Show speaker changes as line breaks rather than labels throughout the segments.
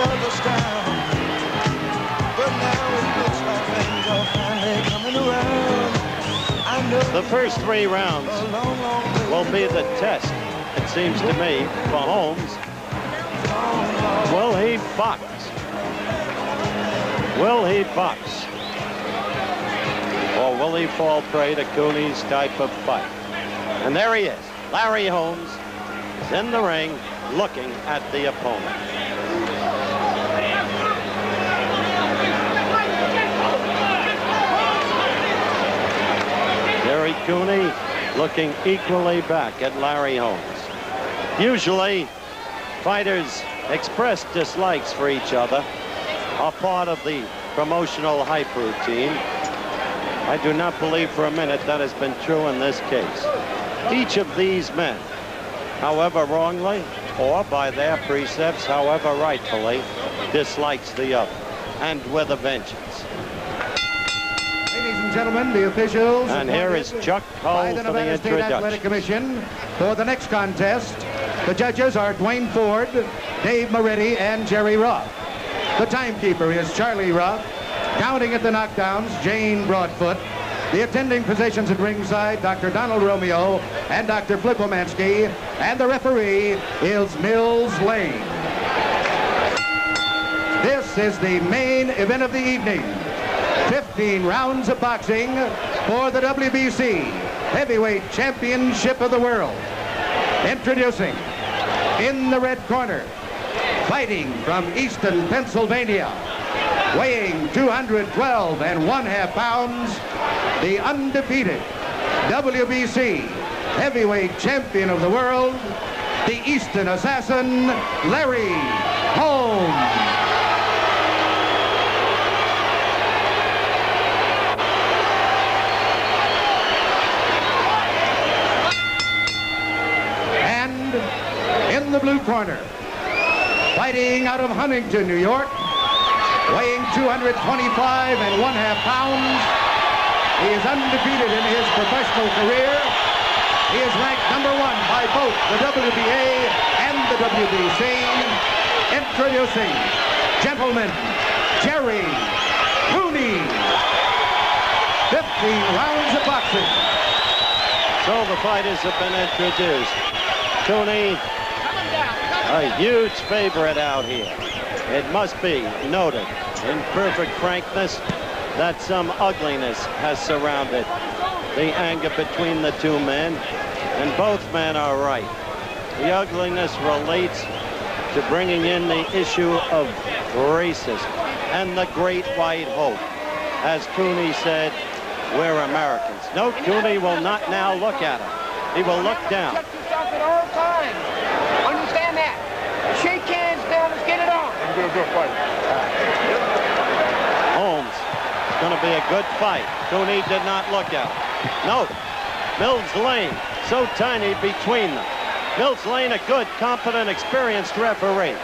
was astounded. But now it looks like things are finally coming around. I know
The first 3 rounds
a long, long way
will be the test, it seems to me, for Holmes. Will he box? Will he box? Or will he fall prey to Cooney's type of fight? And there he is. Larry Holmes is in the ring looking at the opponent. Jerry Cooney looking equally back at Larry Holmes. Usually, fighters express dislikes for each other are part of the promotional hype routine. I do not believe for a minute that has been true in this case. Each of these men, however wrongly, or by their precepts, however rightfully, dislikes the other, and with a vengeance.
Ladies and gentlemen, the officials.
And here is Chuck Hull for the
Nevada State Athletic
introduction.
Commission for the next contest. The judges are Dwayne Ford, Dave Moretti, and Jerry Roth. The timekeeper is Charlie Roth. Counting at the knockdowns, Jane Broadfoot. The attending physicians at ringside, Dr. Donald Romeo and Dr. Flip Omansky. And the referee is Mills Lane. This is the main event of the evening. 15 rounds of boxing for the WBC Heavyweight Championship of the World. Introducing, in the red corner, fighting from Easton, Pennsylvania, weighing 212 1/2 pounds, the undefeated WBC Heavyweight Champion of the World, the Easton Assassin, Larry Holmes. And in the blue corner, fighting out of Huntington, New York, weighing 225 1/2 pounds. He is undefeated in his professional career. He is ranked #1 by both the WBA and the WBC. Introducing, gentlemen, Jerry Cooney. 15 rounds of boxing.
So the fighters have been introduced. Cooney, a huge favorite out here. It must be noted, in perfect frankness, that some ugliness has surrounded the anger between the two men, and both men are right. The ugliness relates to bringing in the issue of racism and the great white hope. As Cooney said, we're Americans. No, Cooney will not now look at him. He will look down.
Check yourself at all times. Understand that. Shake hands now. Let's get it on. I'm going to go fight.
Holmes, it's going to be a good fight. Cooney did not look at him. Note, Mills Lane, so tiny between them. Mills Lane, a good, competent, experienced referee.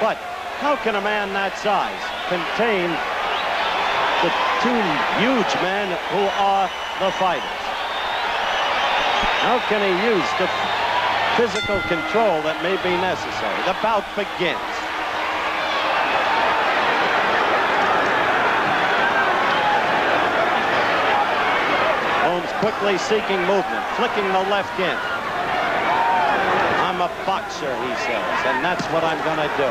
But how can a man that size contain the two huge men who are the fighters? How can he use the physical control that may be necessary? The bout begins. Holmes quickly seeking movement, flicking the left in. I'm a boxer, he says, and that's what I'm going to do.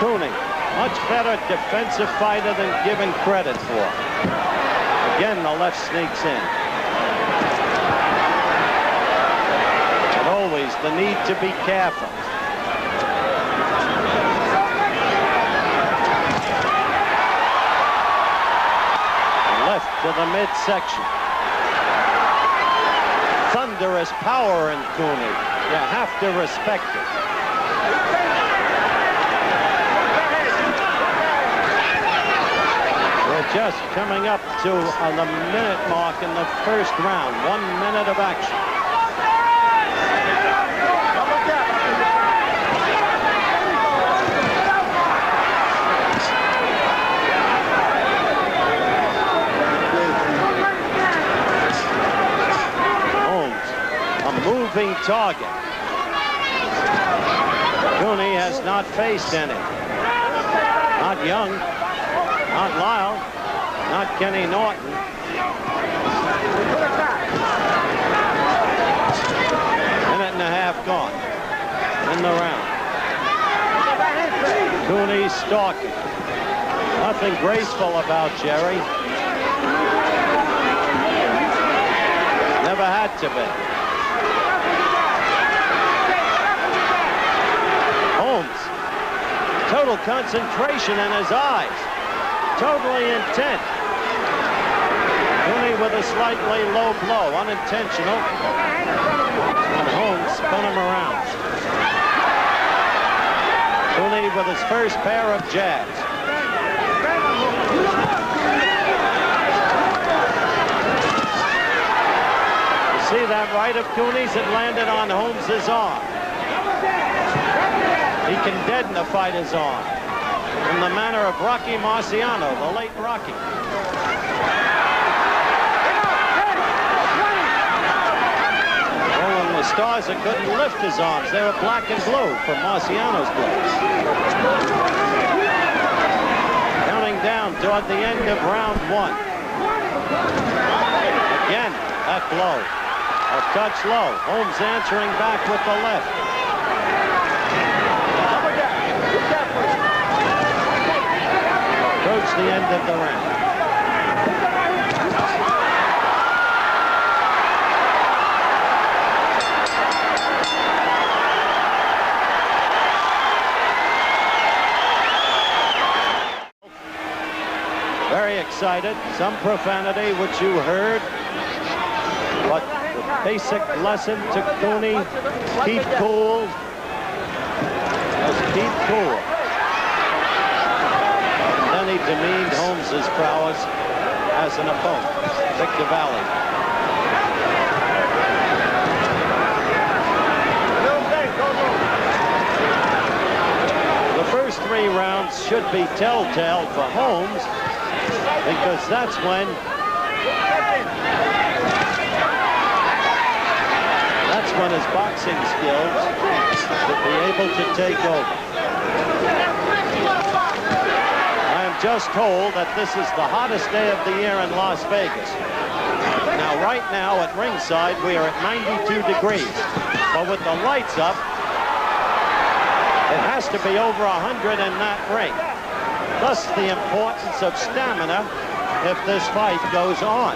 Cooney, much better defensive fighter than given credit for. Again, the left sneaks in. But always the need to be careful. Left to the midsection. Thunderous power in Cooney. You have to respect it. We're just coming up to the minute mark in the first round. 1 minute of action. Moving target. Cooney has not faced any. Not Young, not Lyle, not Kenny Norton. Minute and a half gone in the round. Cooney stalking. Nothing graceful about Jerry. Never had to be. Holmes. Total concentration in his eyes. Totally intent. Cooney with a slightly low blow, unintentional. And Holmes spun him around. Cooney with his first pair of jabs. You see that right of Cooney's? It landed on Holmes's arm. He can deaden a fighter's arm in the manner of Rocky Marciano, the late Rocky. The Stars couldn't lift his arms. They were black and blue from Marciano's blows. Counting down toward the end of round one. Again, that blow. A touch low. Holmes answering back with the left. Approach the end of the round. Excited, some profanity, which you heard, but the basic lesson to Cooney: keep cool. Just keep cool. And then he demeaned Holmes's prowess as an opponent. Victor Valley. The first 3 rounds should be telltale for Holmes, because that's when his boxing skills should be able to take over. I am just told that this is the hottest day of the year in Las Vegas. Now, right now at ringside, we are at 92 degrees. But with the lights up, it has to be over 100 in that ring. Thus the importance of stamina if this fight goes on.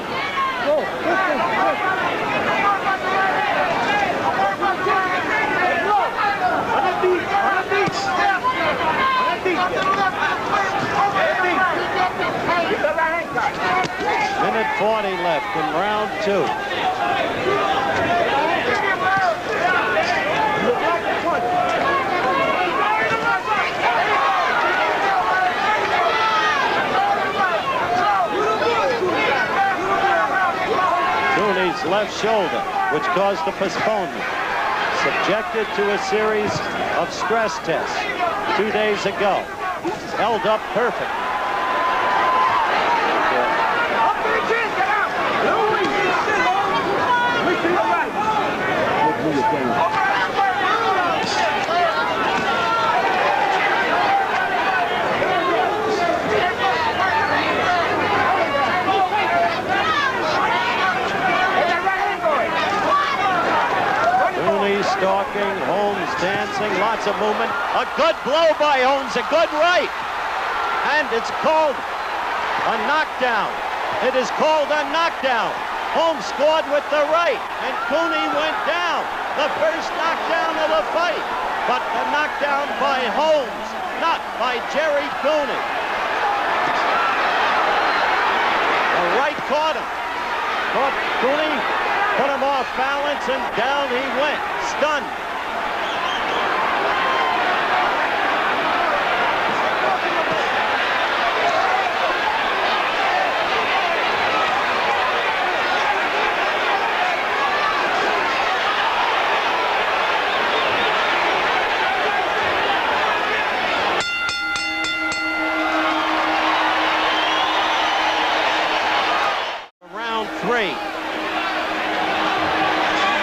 Minute 40 left in round 2. Cooney's left shoulder, which caused the postponement, subjected to a series of stress tests 2 days ago. Held up perfect. Stalking, Holmes dancing, lots of movement. A good blow by Holmes, a good right. And it's called a knockdown. It is called a knockdown. Holmes scored with the right, and Cooney went down. The first knockdown of the fight. But the knockdown by Holmes, not by Jerry Cooney. The right caught him. Caught Cooney, put him off balance, and down he went. Stunned. Round 3.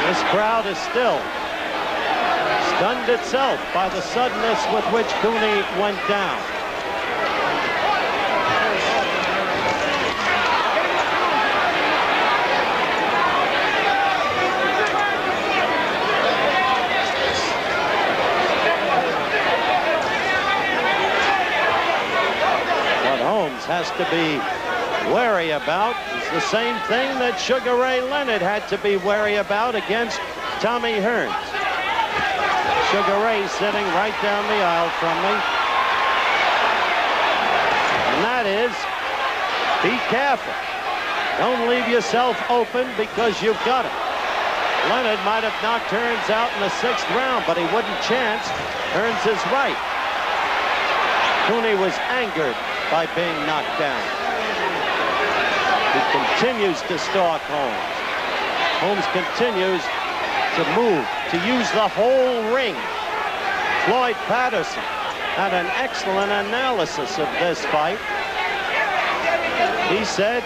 This crowd is still Stunned itself by the suddenness with which Cooney went down. What Holmes has to be wary about is the same thing that Sugar Ray Leonard had to be wary about against Tommy Hearns. Sugar Ray sitting right down the aisle from me. And that is, be careful. Don't leave yourself open because you've got it. Leonard might have knocked Hearns out in the 6th round, but he wouldn't chance. Hearns is right. Cooney was angered by being knocked down. He continues to stalk Holmes. Holmes continues to move, to use the whole ring. Floyd Patterson had an excellent analysis of this fight. He said,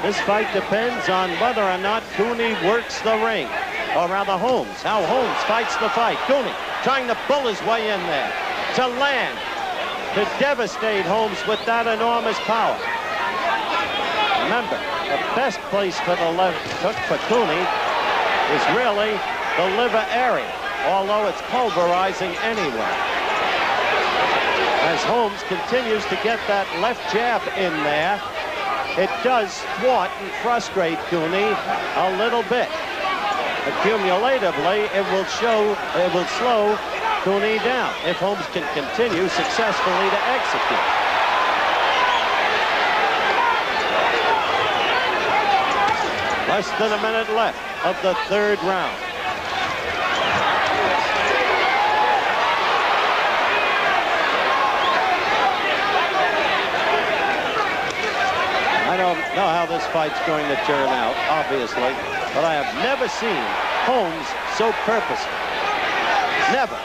this fight depends on whether or not Cooney works the ring, or rather Holmes, how Holmes fights the fight. Cooney trying to bull his way in there, to land, to devastate Holmes with that enormous power. Remember, the best place for the left hook for Cooney is really the liver area, although it's pulverizing anyway. As Holmes continues to get that left jab in there, it does thwart and frustrate Cooney a little bit. Accumulatively, it will slow Cooney down if Holmes can continue successfully to execute. Less than a minute left of the 3rd round. I don't know how this fight's going to turn out, obviously, but I have never seen Holmes so purposeful. Never.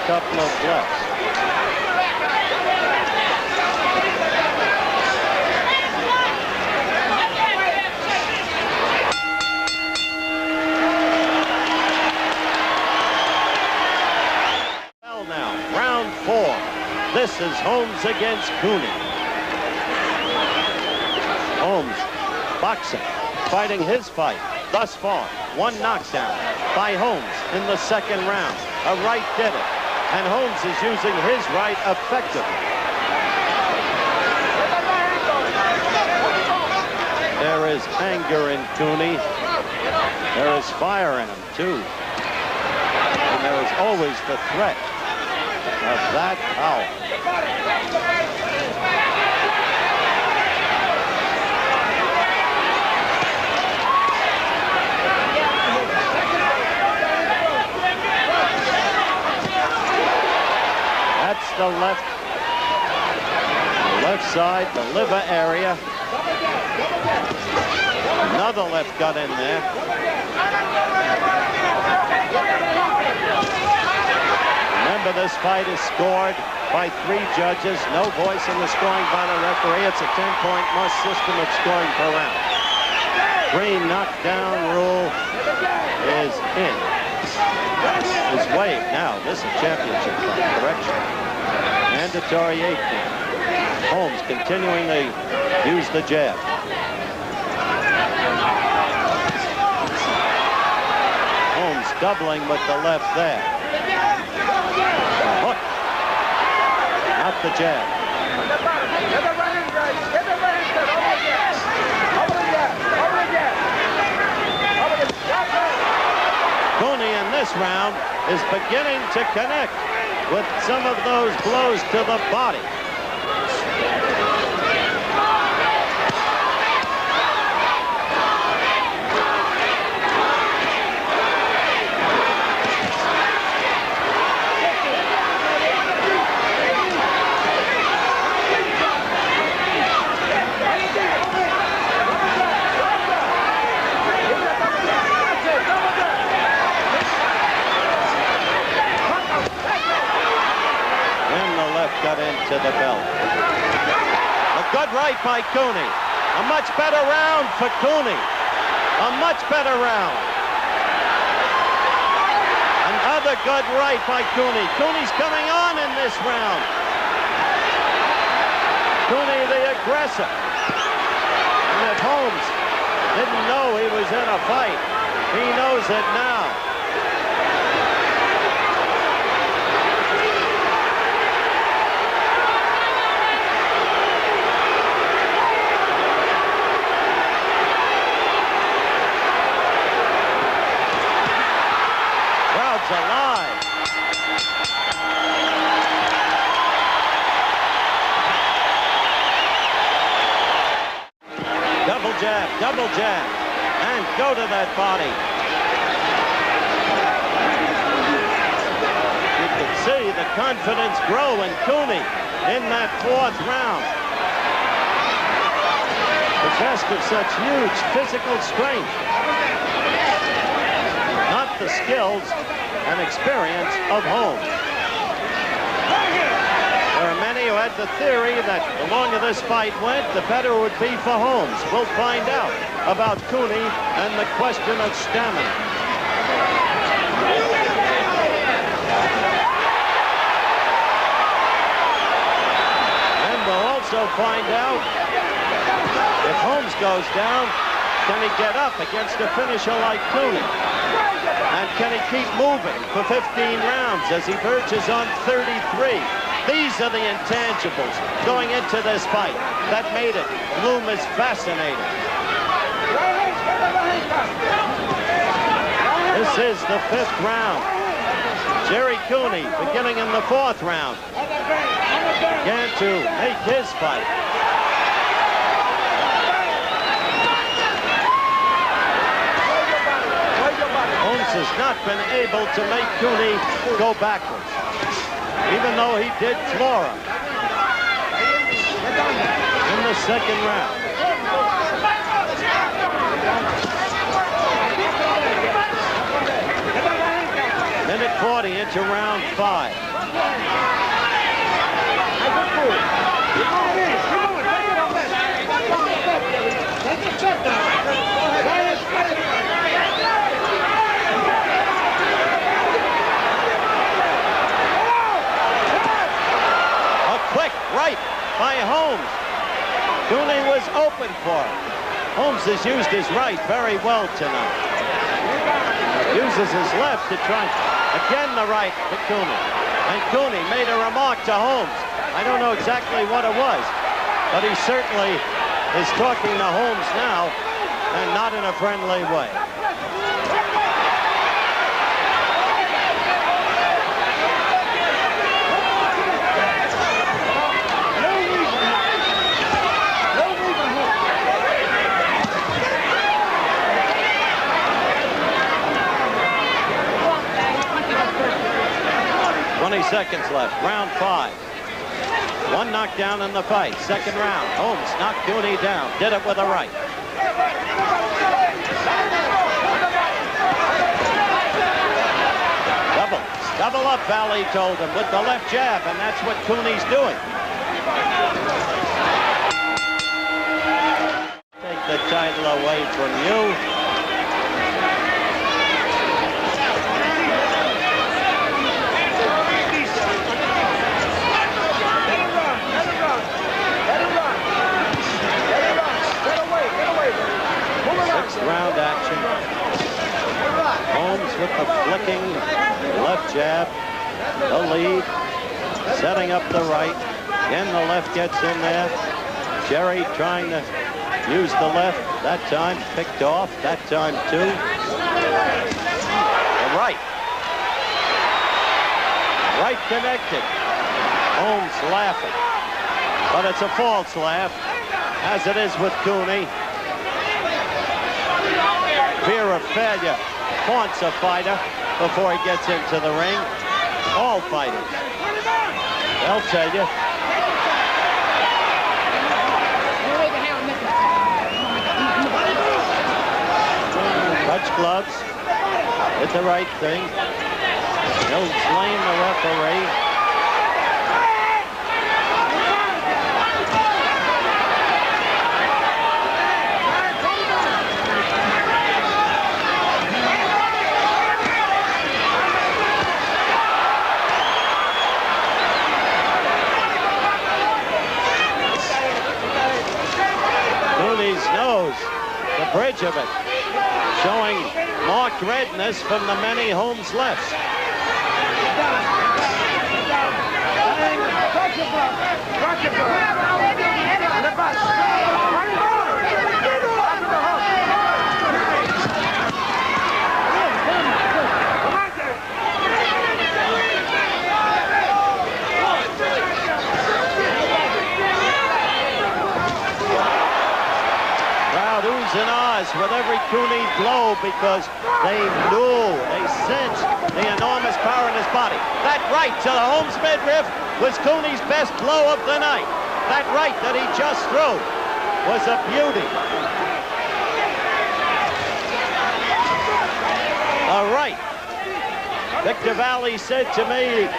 Couple of lefts. Well now, round 4. This is Holmes against Cooney. Holmes, boxing, fighting his fight thus far. One knockdown by Holmes in the 2nd round. A right did it. And Holmes is using his right effectively. There is anger in Cooney. There is fire in him, too. And there is always the threat of that power. That's the left side, the liver area. Another left got in there. Remember, this fight is scored by 3 judges. No voice in the scoring by the referee. It's a 10-point must system of scoring per round. 3 knockdown rule is in. Is waived. Now, this is a championship fight. Correction. Mandatory 8. Holmes continuing to use the jab. Holmes doubling with the left there. The hook. Not the jab. Cooney in this round is beginning to connect with some of those blows to the body. left got into the belt. A good right by Cooney. A much better round for Cooney. A much better round. Another good right by Cooney. Cooney's coming on in this round. Cooney the aggressor. And if Holmes didn't know he was in a fight, he knows it now. Crowd's alive. Double jab, and go to that body. You can see the confidence grow in Cooney in that fourth round. Possessed of such huge physical strength. Not the skills and experience of Holmes. There are many who had the theory that the longer this fight went, the better it would be for Holmes. We'll find out about Cooney and the question of stamina. And we'll also find out if Holmes goes down, can he get up against a finisher like Cooney? And can he keep moving for 15 rounds as he verges on 33? These are the intangibles going into this fight that made it loom as fascinating. This is the 5th round. Jerry Cooney beginning in the 4th round. Began to make his fight. Holmes has not been able to make Cooney go backwards, even though he did floor him in the 2nd round. Minute 40 into round 5. Quick right by Holmes. Cooney was open for it. Holmes has used his right very well tonight. Uses his left to try. Again the right to Cooney. And Cooney made a remark to Holmes. I don't know exactly what it was, but he certainly is talking to Holmes now, and not in a friendly way. Seconds left. Round 5. One knockdown in the fight. 2nd round. Holmes knocked Cooney down. Did it with a right. Double up, Valley told him, with the left jab, and that's what Cooney's doing. Take the title away from you. Round action. Holmes with the flicking left jab. The lead. Setting up the right. Again, the left gets in there. Jerry trying to use the left. That time picked off. That time too. The right. Right connected. Holmes laughing. But it's a false laugh, as it is with Cooney. Fear of failure haunts a fighter before he gets into the ring. All fighters. They'll tell you. Touch gloves. Did the right thing. He'll blame the referee. nose, the bridge of it, showing marked redness from the many Holmes lefts. Oohs and ahs with every Cooney blow because they knew, they sensed the enormous power in his body. That right to the Holmes midriff was Cooney's best blow of the night. That right that he just threw was a beauty. All right. Victor Valley said to me,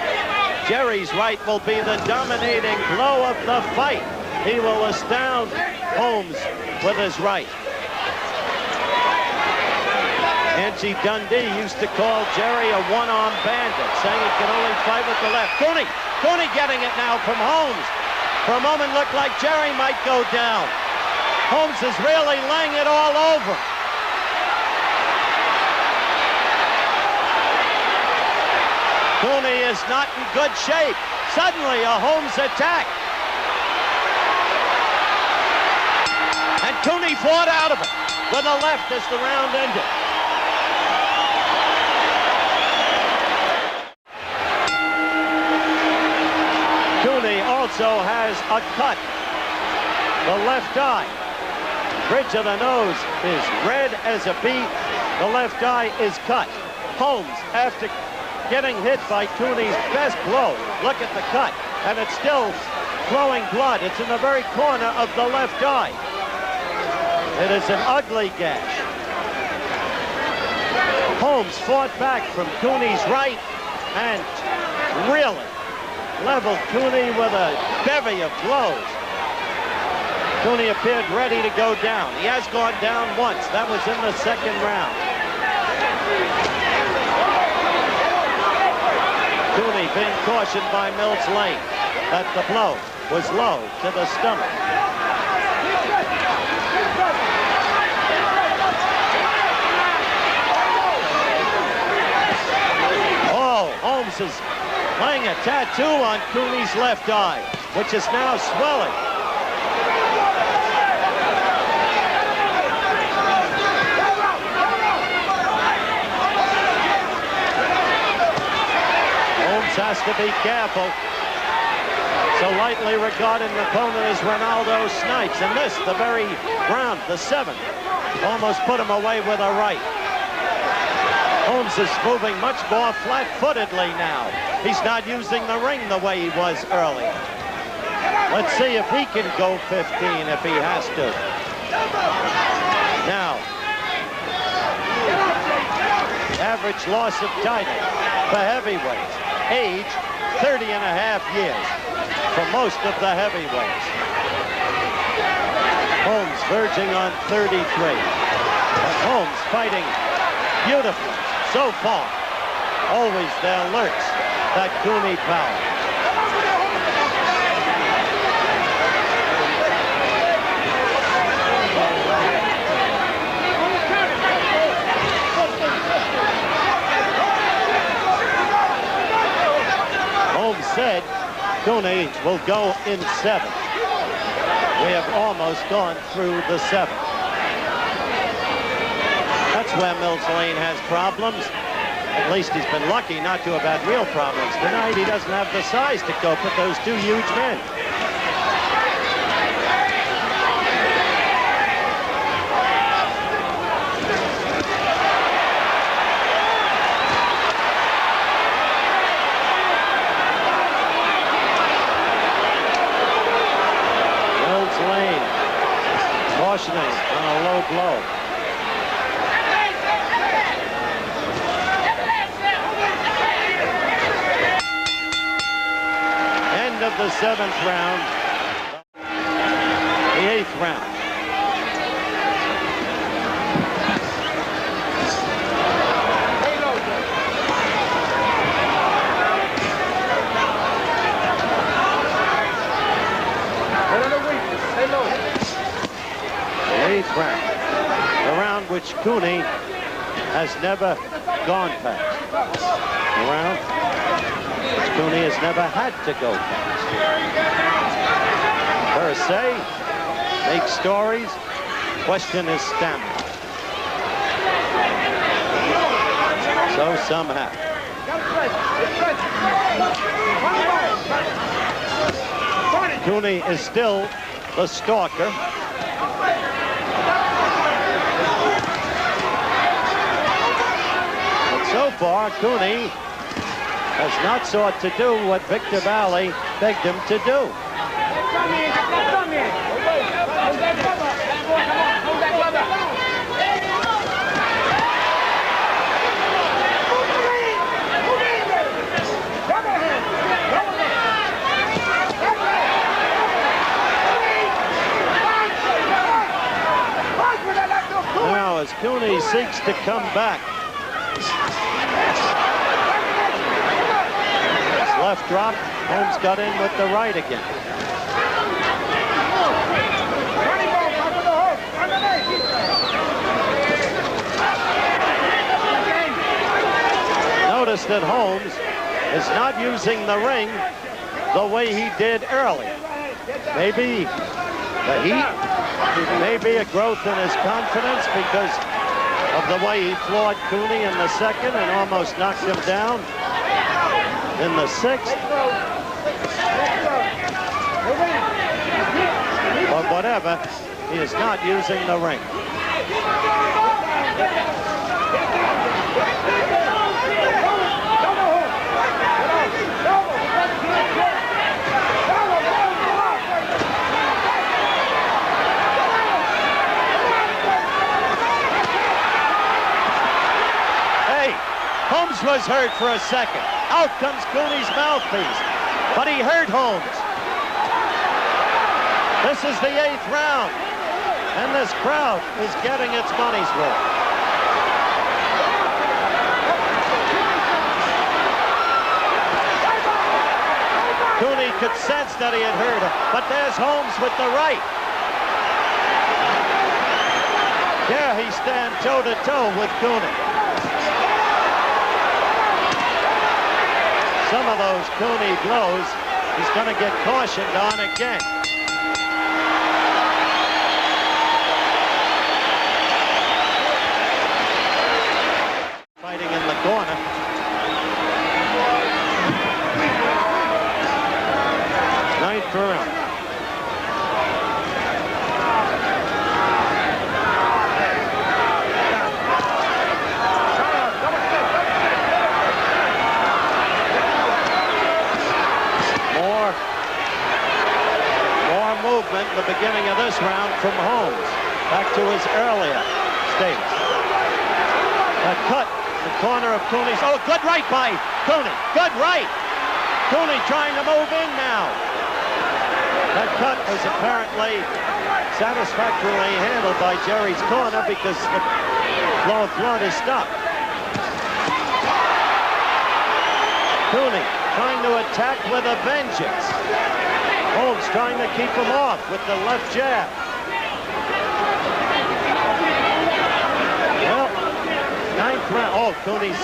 Jerry's right will be the dominating blow of the fight. He will astound Holmes with his right. Angie Dundee used to call Jerry a one-arm bandit, saying he can only fight with the left. Cooney getting it now from Holmes. For a moment looked like Jerry might go down. Holmes is really laying it all over. Cooney is not in good shape. Suddenly a Holmes attack. And Cooney fought out of it with a left as the round ended. Cooney also has a cut. The left eye. Bridge of the nose is red as a beet. The left eye is cut. Holmes, after getting hit by Cooney's best blow, look at the cut, and it's still flowing blood. It's in the very corner of the left eye. It is an ugly gash. Holmes fought back from Cooney's right and really leveled Cooney with a bevy of blows. Cooney appeared ready to go down. He has gone down once. That was in the second round. Cooney being cautioned by Mills Lane that the blow was low to the stomach. Holmes is laying a tattoo on Cooney's left eye, which is now swelling. Holmes has to be careful. So lightly regarded an opponent as Ronaldo Snipes. And this, the very round, the seventh, almost put him away with a right. Holmes is moving much more flat-footedly now. He's not using the ring the way he was earlier. Let's see if he can go 15 if he has to. Now, average loss of title for heavyweights. Age, 30 and a half years for most of the heavyweights. Holmes verging on 33. But Holmes fighting beautifully. So far, always there lurks that Cooney power. Holmes said Cooney will go in 7. We have almost gone through the 7th. That's where Mills Lane has problems. At least he's been lucky not to have had real problems. Tonight he doesn't have the size to cope with those two huge men. Mills Lane cautioning on a low blow. Of the 7th round, the 8th round. The 8th round. which Cooney has never gone past. Around which Cooney has never had to go past. Per se, make stories, question his stamina. So somehow. Cooney is still the stalker. But so far, Cooney has not sought to do what Victor Valley begged him to do. Now, as Cooney seeks to come back, his left drop, Holmes got in with the right again. Notice that Holmes is not using the ring the way he did earlier. Maybe the heat, maybe a growth in his confidence because of the way he floored Cooney in the second and almost knocked him down in the sixth. But whatever, he is not using the ring. Holmes was hurt for a second. Out comes Cooney's mouthpiece, but he hurt Holmes. This is the 8th round, and this crowd is getting its money's worth. Cooney could sense that he had hurt him, but there's Holmes with the right. There he stands toe-to-toe with Cooney. Some of those Cooney blows, he's going to get cautioned on again. Fighting in the corner. Ninth round. Movement in the beginning of this round from Holmes back to his earlier status. A cut, the corner of Cooney's. Oh, good right by Cooney. Good right. Cooney trying to move in now. That cut was apparently satisfactorily handled by Jerry's corner because the flow of blood is stopped. Cooney trying to attack with a vengeance. Holmes trying to keep him off with the left jab. Well, 9th round. Oh, Cooney's,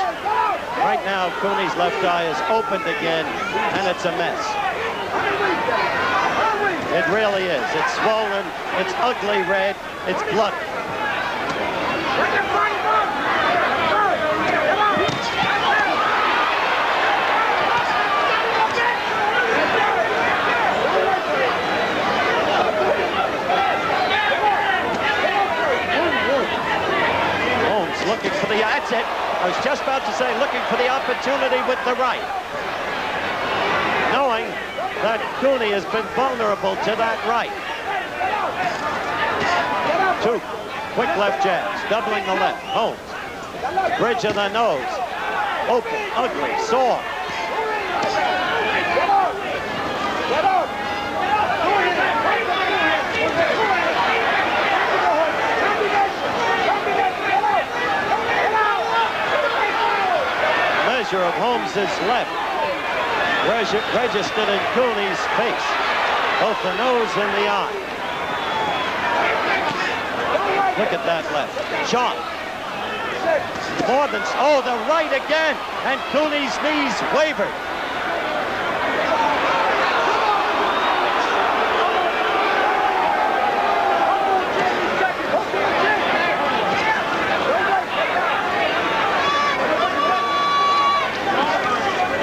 right now, Cooney's left eye is opened again, and it's a mess. It really is. It's swollen, it's ugly red, it's bloody. Looking for the, that's it. I was just about to say, looking for the opportunity with the right. Knowing that Cooney has been vulnerable to that right. Two quick left jabs, doubling the left. Holmes, bridge of the nose. Open, ugly, sore. Of Holmes's left registered in Cooney's face, both the nose and the eye. Look at that left. Sharp. More than, oh, the right again. And Cooney's knees wavered.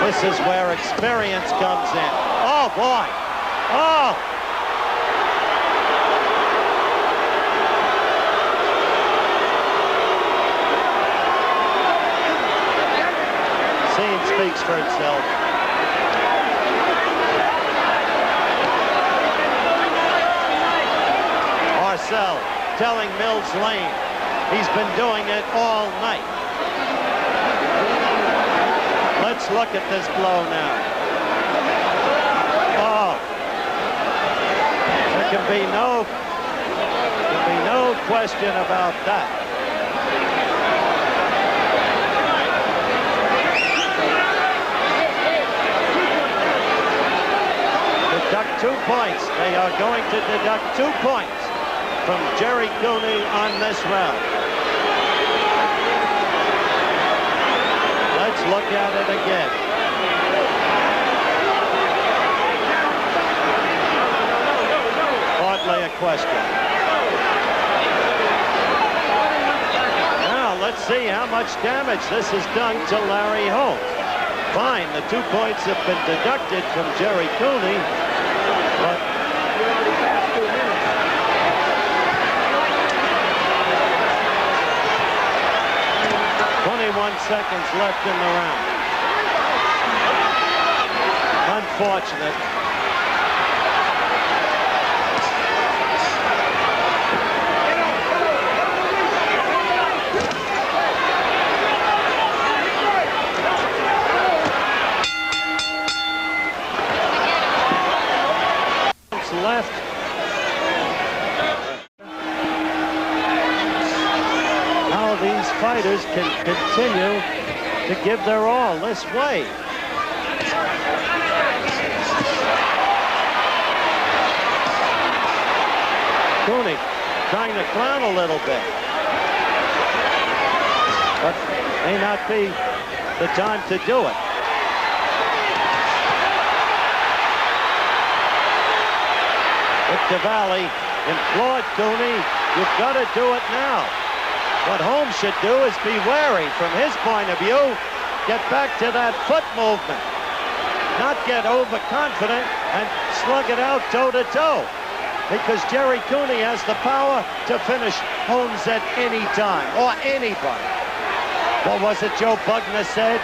This is where experience comes in. Oh, boy. Oh. Scene speaks for itself. Marcel telling Mills Lane he's been doing it all night. Let's look at this blow now. Oh. There can be no question about that. Deduct 2 points. They are going to deduct 2 points from Jerry Cooney on this round. Let's look at it again. Hardly a question. Now let's see how much damage this has done to Larry Holmes. Fine, the 2 points have been deducted from Jerry Cooney, but 21 seconds left in the round. Unfortunate. Left. How these fighters can continue to give their all this way. Cooney trying to clown a little bit, but may not be the time to do it. Victor Valley implored Cooney, you've got to do it now. What Holmes should do is be wary from his point of view, get back to that foot movement, not get overconfident and slug it out toe-to-toe, because Jerry Cooney has the power to finish Holmes at any time, or anybody. What was it Joe Bugner said?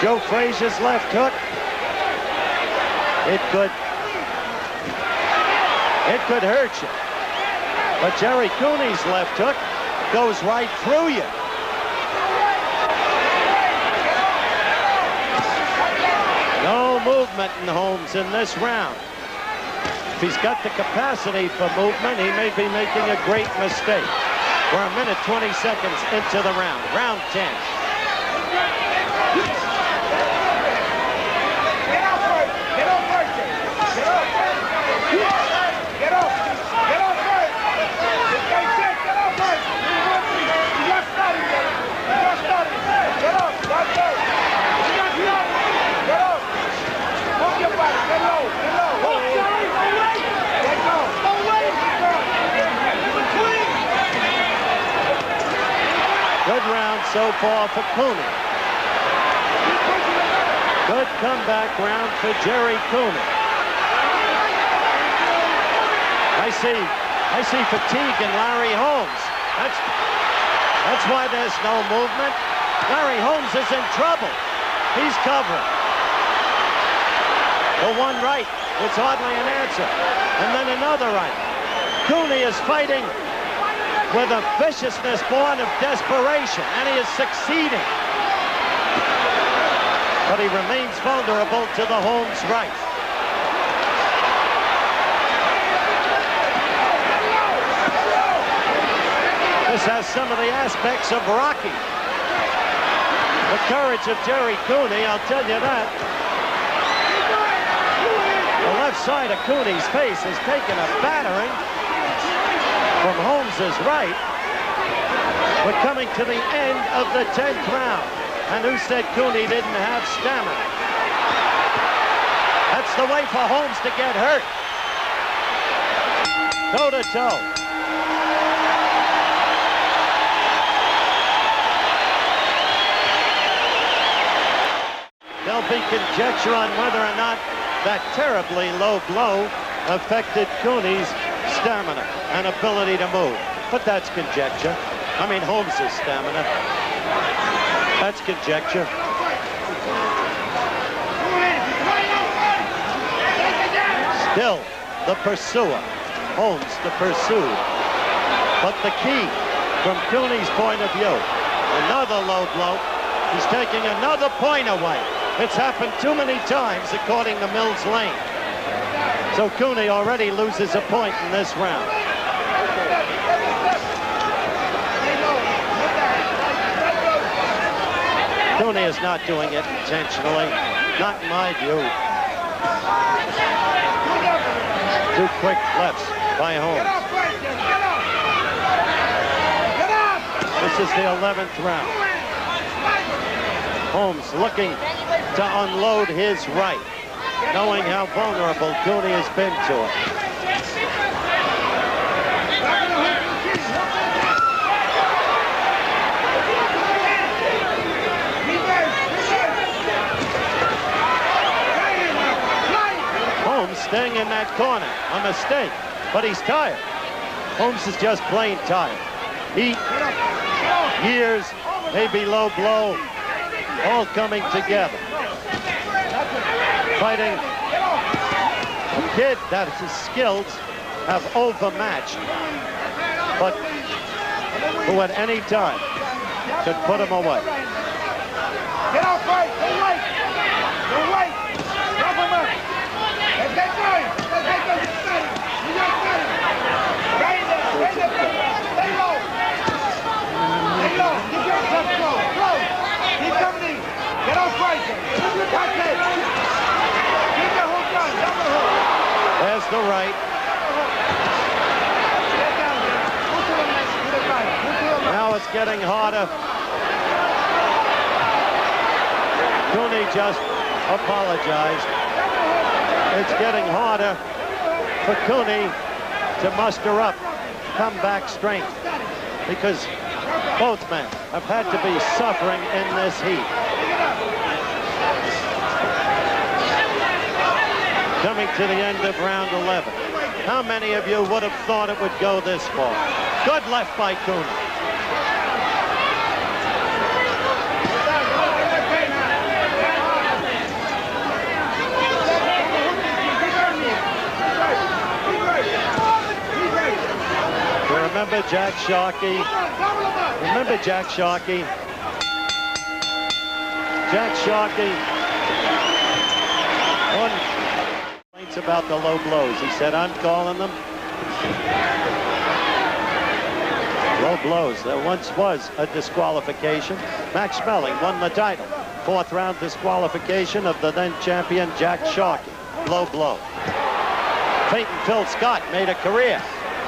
Joe Frazier's left hook, it could hurt you. But Jerry Cooney's left hook goes right through you. No movement in Holmes in this round. If he's got the capacity for movement, he may be making a great mistake. We're a minute 20 seconds into the round. Round 10. Good round so far for Cooney. Good comeback round for Jerry Cooney. I see fatigue in Larry Holmes. That's why there's no movement. Larry Holmes is in trouble. He's covering. The one right was hardly an answer. And then another right. Cooney is fighting with a viciousness born of desperation, and he is succeeding. But he remains vulnerable to the Holmes right. This has some of the aspects of Rocky. The courage of Jerry Cooney, I'll tell you that. The left side of Cooney's face has taken a battering. from Holmes' right. We're coming to the end of the 10th round. And who said Cooney didn't have stamina? That's the way for Holmes to get hurt. Toe-to-toe. There'll be conjecture on whether or not that terribly low blow affected Cooney's stamina and ability to move. But that's conjecture. I mean, Holmes' stamina. That's conjecture. Still, the pursuer. Holmes, the pursued. But the key, from Cooney's point of view, another low blow. He's taking another point away. It's happened too many times, according to Mills Lane. So Cooney already loses a point in this round. Cooney is not doing it intentionally, not in my view. Two quick lefts by Holmes. This is the 11th round. Holmes looking to unload his right, knowing how vulnerable Cooney has been to it. Holmes staying in that corner, a mistake, but he's tired. Holmes is just plain tired. Heat, years, maybe low blow, all coming together. Fighting a kid that his skills have overmatched, but who at any time could put him away.
Get off right, go right, go right, drop him up. Let's get going, let's get going, you got it. Stay there, stay low. Stay low, keep yourself slow, keep coming in. Get off right, that's it. Keep the hook down, double hook.
There's the right.
Get down there, move to the left, to the right, move to the left.
Now it's getting harder. Cooney just apologized. It's getting harder for Cooney to muster up comeback strength because both men have had to be suffering in this heat. Coming to the end of round 11. How many of you would have thought it would go this far? Good left by Cooney. Remember Jack Sharkey? Remember Jack Sharkey? Jack Sharkey. One complaints about the low blows. He said, I'm calling them low blows. There once was a disqualification. Max Schmeling won the title. 4th round disqualification of the then champion Jack Sharkey. Low blow. Peyton Phil Scott made a career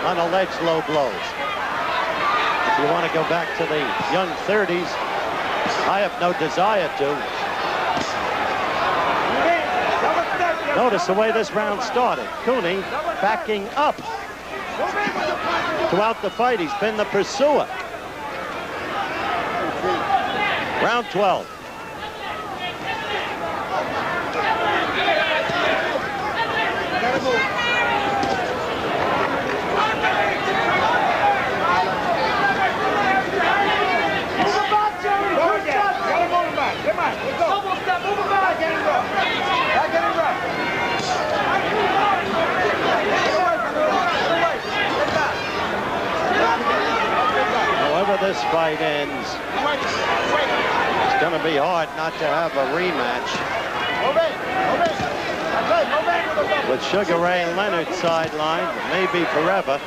on alleged low blows. If you want to go back to the young 30s, I have no desire to. Notice the way this round started. Cooney backing up. Throughout the fight, he's been the pursuer. Round 12. However this fight ends, it's going to be hard not to have a rematch. With Sugar Ray Leonard sidelined, maybe forever.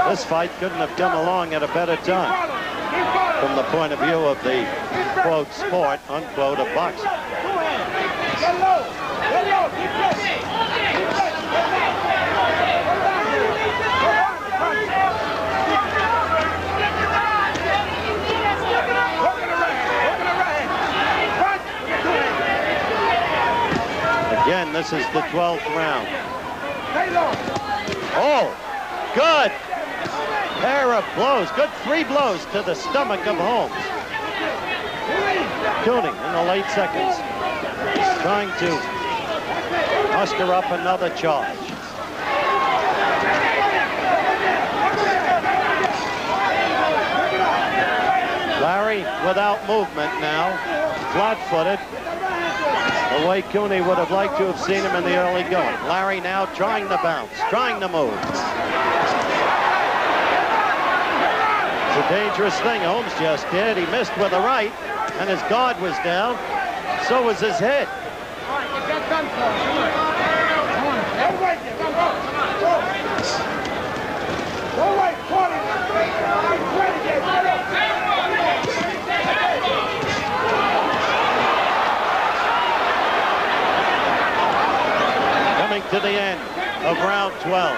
This fight couldn't have come along at a better time from the point of view of the, quote, sport, unquote, of boxing. This is the 12th round. Oh, good pair of blows. Good 3 blows to the stomach of Holmes. Cooney in the late seconds trying to muster up another charge. Larry without movement now, flat-footed, the way Cooney would have liked to have seen him in the early going. Larry now trying to bounce, trying to move. It's a dangerous thing Holmes just did. He missed with the right, and his guard was down. So was his head. Coming to the end of round 12.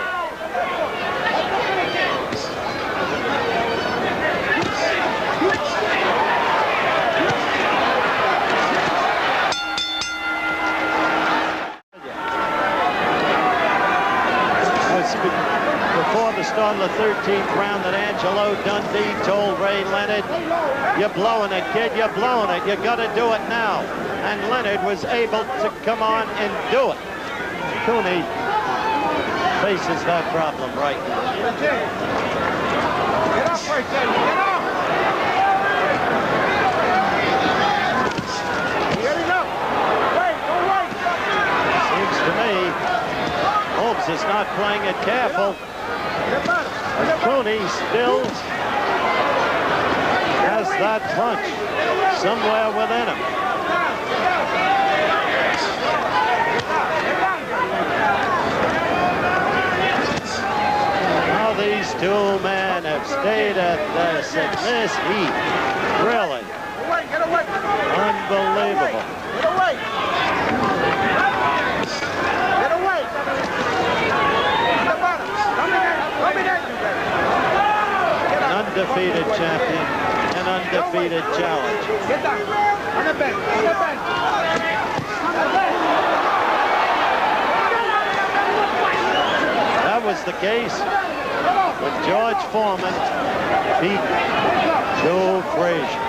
Before the start of the 13th round that Angelo Dundee told Ray Leonard, "You're blowing it, kid, you're blowing it. You got to do it now." And Leonard was able to come on and do it. Cooney faces that problem right now.
Get up right there, get up! Get it up! Wait, don't wait!
Seems to me Holmes is not playing it careful. And Cooney still has that punch somewhere within him. Now these two men have stayed at this in this heat. Really unbelievable.
Get away! Get away!
An undefeated champion, an undefeated challenge.
Get down. On the bench. On the bench.
That was the case when George Foreman beat Joe Frazier.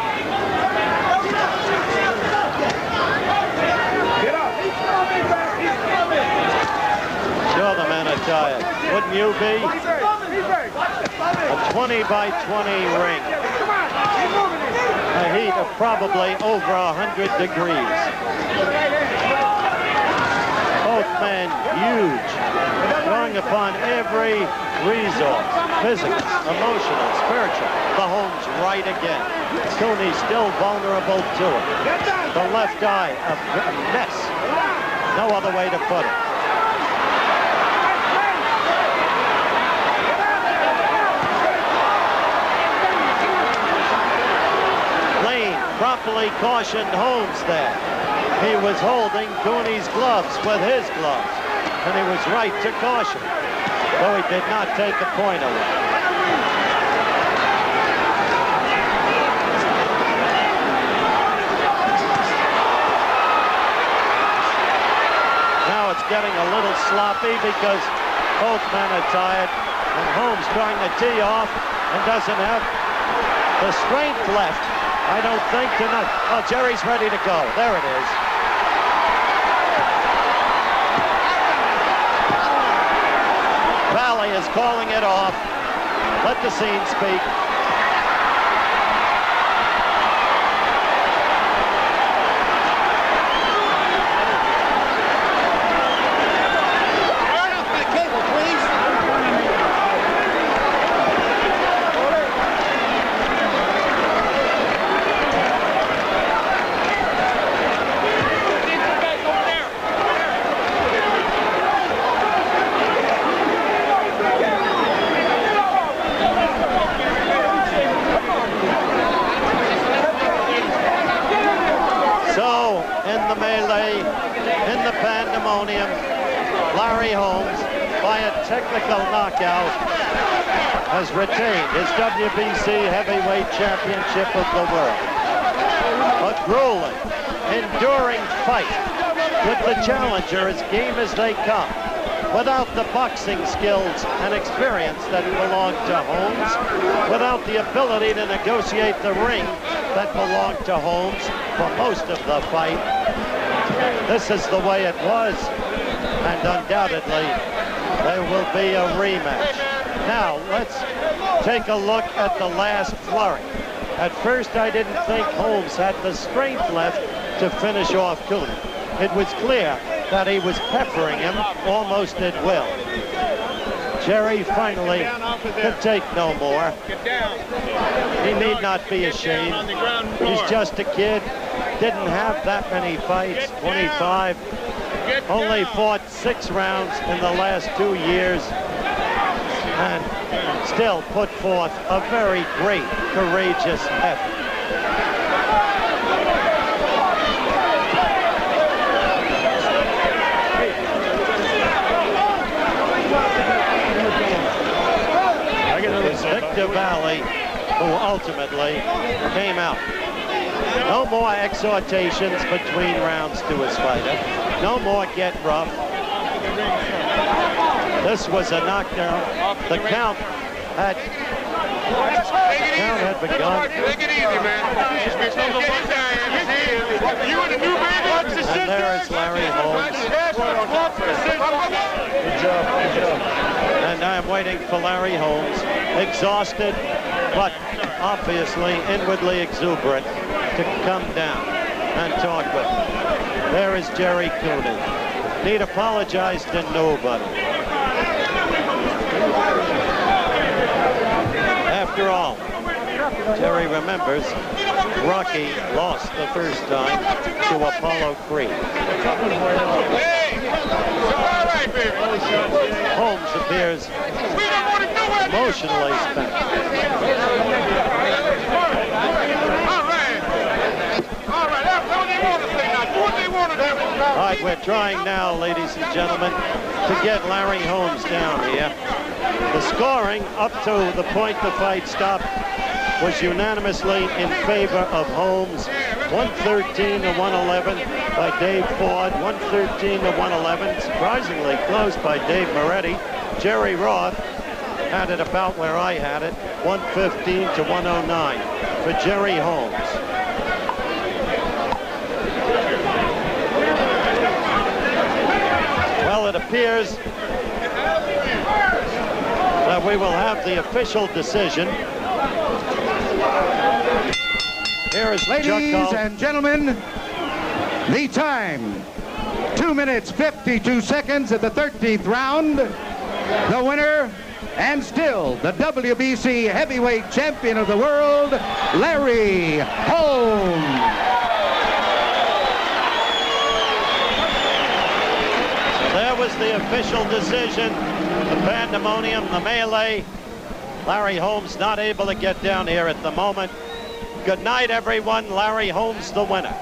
Get up. He's coming back. He's coming.
Sure, the men are tired. Wouldn't you be? A 20-by-20 ring. A heat of probably over 100 degrees. Both men huge, drawing upon every resource, physical, emotional, spiritual. The Holmes right again. Cooney still vulnerable to it. The left eye, a mess. No other way to put it. Properly cautioned Holmes there. He was holding Cooney's gloves with his gloves, and he was right to caution, though he did not take the point away. Now it's getting a little sloppy because both men are tired, and Holmes trying to tee off and doesn't have the strength left. I don't think tonight. Oh, Jerry's ready to go. There it is. Valley is calling it off. Let the scene speak.
Turn off my cable, please.
In the pandemonium, Larry Holmes, by a technical knockout, has retained his WBC Heavyweight Championship of the world. A grueling, enduring fight with the challenger as game as they come, without the boxing skills and experience that belong to Holmes, without the ability to negotiate the ring that belonged to Holmes for most of the fight. This is the way it was, and undoubtedly there will be a rematch. Now let's take a look at the last flurry. At first I didn't think Holmes had the strength left to finish off Cooney. It was clear that he was peppering him almost at will. Jerry finally could take no more. He need not be ashamed. He's just a kid. Didn't have that many fights, 25. Only fought 6 rounds in the last 2 years. And still put forth a very great, courageous effort. It's Victor Valley who ultimately came out. No more exhortations between rounds to his fighter. No more get rough. This was a knockdown. The count had begun.
Take it easy, man. You and the new baby.
And there is Larry Holmes.
Good job.
And I'm waiting for Larry Holmes, exhausted, but obviously inwardly exuberant, to come down and talk with him. There is Jerry Cooney. Need apologize to nobody. After all, Jerry remembers Rocky lost the first time to Apollo Creed. Holmes appears emotionally spent. All right, we're trying now, ladies and gentlemen, to get Larry Holmes down here. The scoring up to the point the fight stopped was unanimously in favor of Holmes. 113 to 111 by Dave Ford. 113 to 111, surprisingly close by Dave Moretti. Jerry Roth had it about where I had it. 115 to 109 for Jerry Holmes. Well, it appears that we will have the official decision. Here is
Ladies and gentlemen, the time, 2 minutes, 52 seconds at the 13th round. The winner, and still the WBC heavyweight champion of the world, Larry Holmes.
There was the official decision. The pandemonium, the melee. Larry Holmes not able to get down here at the moment. Good night, everyone. Larry Holmes, the winner.